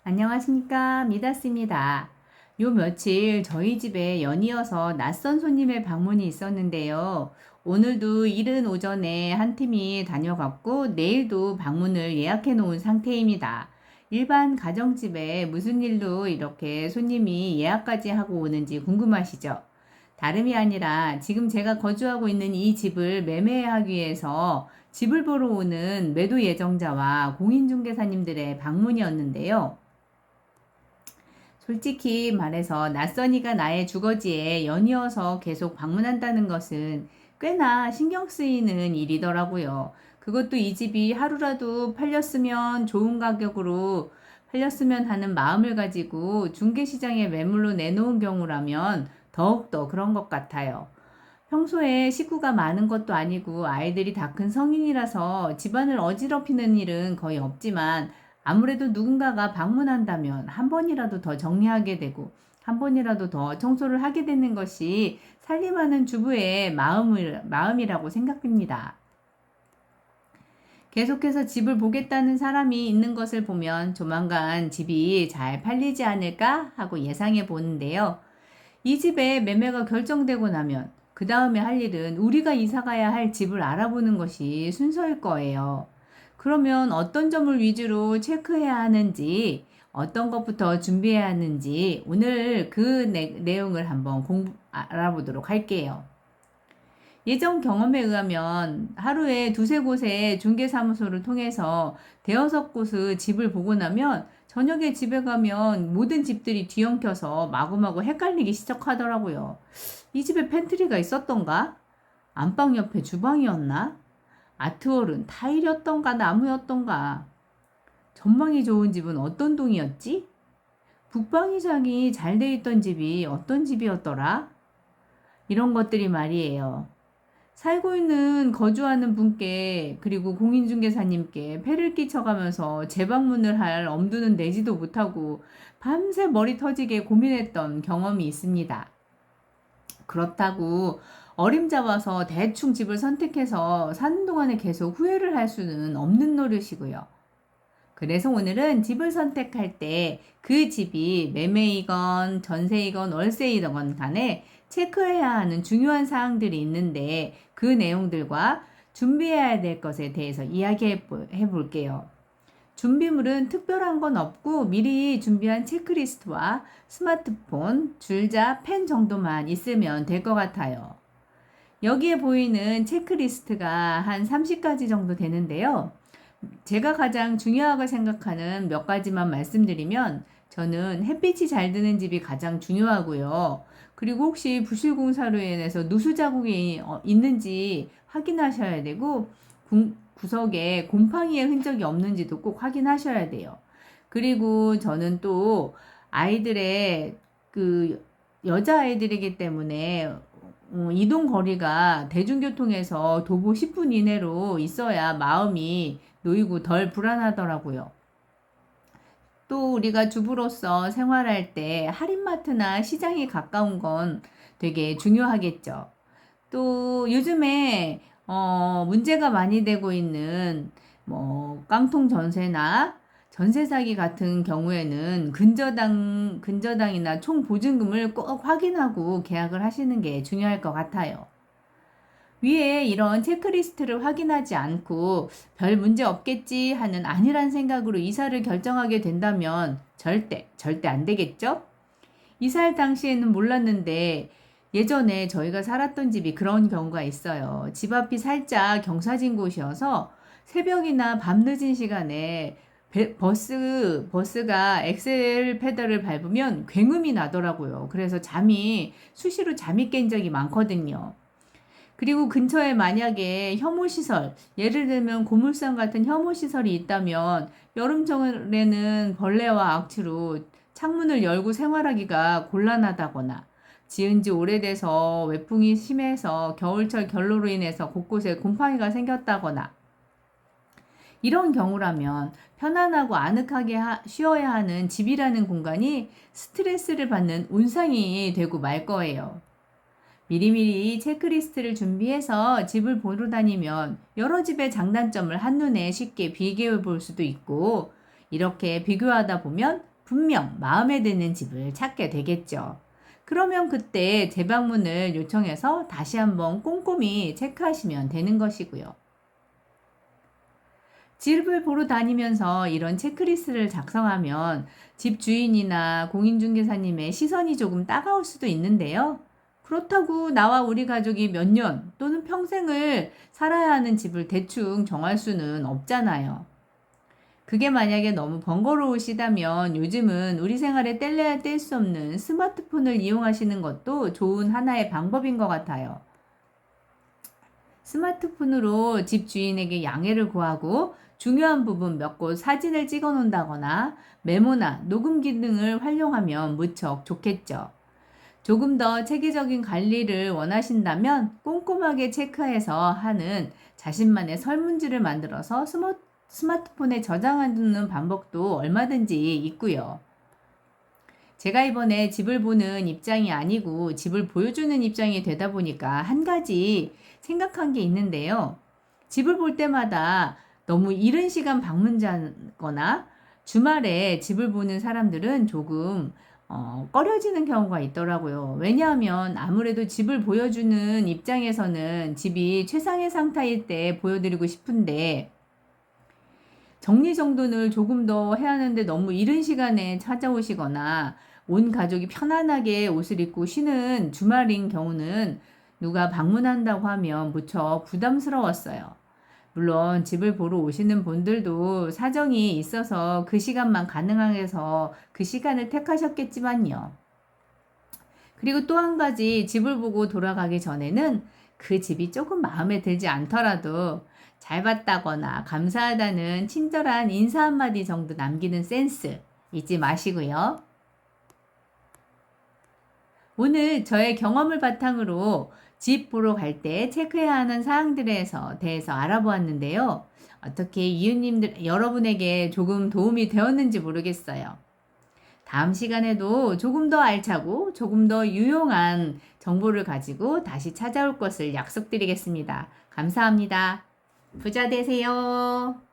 안녕하십니까, 미다스입니다. 요 며칠 저희 집에 연이어서 낯선 손님의 방문이 있었는데요. 오늘도 이른 오전에 한 팀이 다녀갔고 내일도 방문을 예약해 놓은 상태입니다. 일반 가정집에 무슨 일로 이렇게 손님이 예약까지 하고 오는지 궁금하시죠? 다름이 아니라 지금 제가 거주하고 있는 이 집을 매매하기 위해서 집을 보러 오는 매도 예정자와 공인중개사님들의 방문이었는데요. 솔직히 말해서 낯선이가 나의 주거지에 연이어서 계속 방문한다는 것은 꽤나 신경 쓰이는 일이더라고요. 그것도 이 집이 하루라도 팔렸으면 좋은 가격으로 팔렸으면 하는 마음을 가지고 중개시장에 매물로 내놓은 경우라면 더욱더 그런 것 같아요. 평소에 식구가 많은 것도 아니고 아이들이 다 큰 성인이라서 집안을 어지럽히는 일은 거의 없지만 아무래도 누군가가 방문한다면 한 번이라도 더 정리하게 되고 한 번이라도 더 청소를 하게 되는 것이 살림하는 주부의 마음이라고 생각됩니다. 계속해서 집을 보겠다는 사람이 있는 것을 보면 조만간 집이 잘 팔리지 않을까 하고 예상해 보는데요. 이 집의 매매가 결정되고 나면 그 다음에 할 일은 우리가 이사 가야 할 집을 알아보는 것이 순서일 거예요. 그러면 어떤 점을 위주로 체크해야 하는지, 어떤 것부터 준비해야 하는지 오늘 그 내용을 한번 알아보도록 할게요. 예전 경험에 의하면 하루에 두세 곳의 중개사무소를 통해서 대여섯 곳의 집을 보고 나면 저녁에 집에 가면 모든 집들이 뒤엉켜서 마구마구 헷갈리기 시작하더라고요. 이 집에 팬트리가 있었던가? 안방 옆에 주방이었나? 아트월은 타일이었던가 나무였던가? 전망이 좋은 집은 어떤 동이었지? 북방이장이 잘 돼 있던 집이 어떤 집이었더라? 이런 것들이 말이에요. 살고 있는 거주하는 분께 그리고 공인중개사님께 폐를 끼쳐가면서 재방문을 할 엄두는 내지도 못하고 밤새 머리 터지게 고민했던 경험이 있습니다. 그렇다고 어림잡아서 대충 집을 선택해서 사는 동안에 계속 후회를 할 수는 없는 노릇이고요. 그래서 오늘은 집을 선택할 때 그 집이 매매이건 전세이건 월세이건 간에 체크해야 하는 중요한 사항들이 있는데 그 내용들과 준비해야 될 것에 대해서 이야기해 볼게요. 준비물은 특별한 건 없고 미리 준비한 체크리스트와 스마트폰, 줄자, 펜 정도만 있으면 될 것 같아요. 여기에 보이는 체크리스트가 한 30가지 정도 되는데요. 제가 가장 중요하게 생각하는 몇 가지만 말씀드리면 저는 햇빛이 잘 드는 집이 가장 중요하고요. 그리고 혹시 부실공사로 인해서 누수 자국이 있는지 확인하셔야 되고 구석에 곰팡이의 흔적이 없는지도 꼭 확인하셔야 돼요. 그리고 저는 또 아이들의 여자아이들이기 때문에 이동 거리가 대중교통에서 도보 10분 이내로 있어야 마음이 놓이고 덜 불안하더라고요. 또 우리가 주부로서 생활할 때 할인마트나 시장이 가까운 건 되게 중요하겠죠. 또 요즘에 문제가 많이 되고 있는 깡통 전세나 전세 사기 같은 경우에는 근저당이나 총 보증금을 꼭 확인하고 계약을 하시는 게 중요할 것 같아요. 위에 이런 체크리스트를 확인하지 않고 별 문제 없겠지 하는 안일한 생각으로 이사를 결정하게 된다면 절대 안 되겠죠? 이사할 당시에는 몰랐는데 예전에 저희가 살았던 집이 그런 경우가 있어요. 집 앞이 살짝 경사진 곳이어서 새벽이나 밤늦은 시간에 버스가 엑셀 페달을 밟으면 굉음이 나더라고요. 그래서 수시로 잠이 깬 적이 많거든요. 그리고 근처에 만약에 혐오시설, 예를 들면 고물상 같은 혐오시설이 있다면 여름철에는 벌레와 악취로 창문을 열고 생활하기가 곤란하다거나 지은 지 오래돼서 외풍이 심해서 겨울철 결로로 인해서 곳곳에 곰팡이가 생겼다거나 이런 경우라면 편안하고 아늑하게 쉬어야 하는 집이라는 공간이 스트레스를 받는 온상이 되고 말 거예요. 미리미리 체크리스트를 준비해서 집을 보러 다니면 여러 집의 장단점을 한눈에 쉽게 비교해 볼 수도 있고 이렇게 비교하다 보면 분명 마음에 드는 집을 찾게 되겠죠. 그러면 그때 재방문을 요청해서 다시 한번 꼼꼼히 체크하시면 되는 것이고요. 집을 보러 다니면서 이런 체크리스트를 작성하면 집 주인이나 공인중개사님의 시선이 조금 따가울 수도 있는데요. 그렇다고 나와 우리 가족이 몇 년 또는 평생을 살아야 하는 집을 대충 정할 수는 없잖아요. 그게 만약에 너무 번거로우시다면 요즘은 우리 생활에 뗄래야 뗄 수 없는 스마트폰을 이용하시는 것도 좋은 하나의 방법인 것 같아요. 스마트폰으로 집 주인에게 양해를 구하고 중요한 부분 몇 곳 사진을 찍어 놓는다거나 메모나 녹음기 등을 활용하면 무척 좋겠죠. 조금 더 체계적인 관리를 원하신다면 꼼꼼하게 체크해서 하는 자신만의 설문지를 만들어서 스마트폰에 저장하는 방법도 얼마든지 있고요. 제가 이번에 집을 보는 입장이 아니고 집을 보여주는 입장이 되다 보니까 한 가지 생각한 게 있는데요. 집을 볼 때마다 너무 이른 시간 방문자거나 주말에 집을 보는 사람들은 조금 꺼려지는 경우가 있더라고요. 왜냐하면 아무래도 집을 보여주는 입장에서는 집이 최상의 상태일 때 보여드리고 싶은데 정리정돈을 조금 더 해야 하는데 너무 이른 시간에 찾아오시거나 온 가족이 편안하게 옷을 입고 쉬는 주말인 경우는 누가 방문한다고 하면 무척 부담스러웠어요. 물론 집을 보러 오시는 분들도 사정이 있어서 그 시간만 가능해서 그 시간을 택하셨겠지만요. 그리고 또 한 가지 집을 보고 돌아가기 전에는 그 집이 조금 마음에 들지 않더라도 잘 봤다거나 감사하다는 친절한 인사 한마디 정도 남기는 센스 잊지 마시고요. 오늘 저의 경험을 바탕으로 집 보러 갈 때 체크해야 하는 사항들에 대해서 알아보았는데요. 어떻게 이웃님들 여러분에게 조금 도움이 되었는지 모르겠어요. 다음 시간에도 조금 더 알차고 조금 더 유용한 정보를 가지고 다시 찾아올 것을 약속드리겠습니다. 감사합니다. 부자 되세요.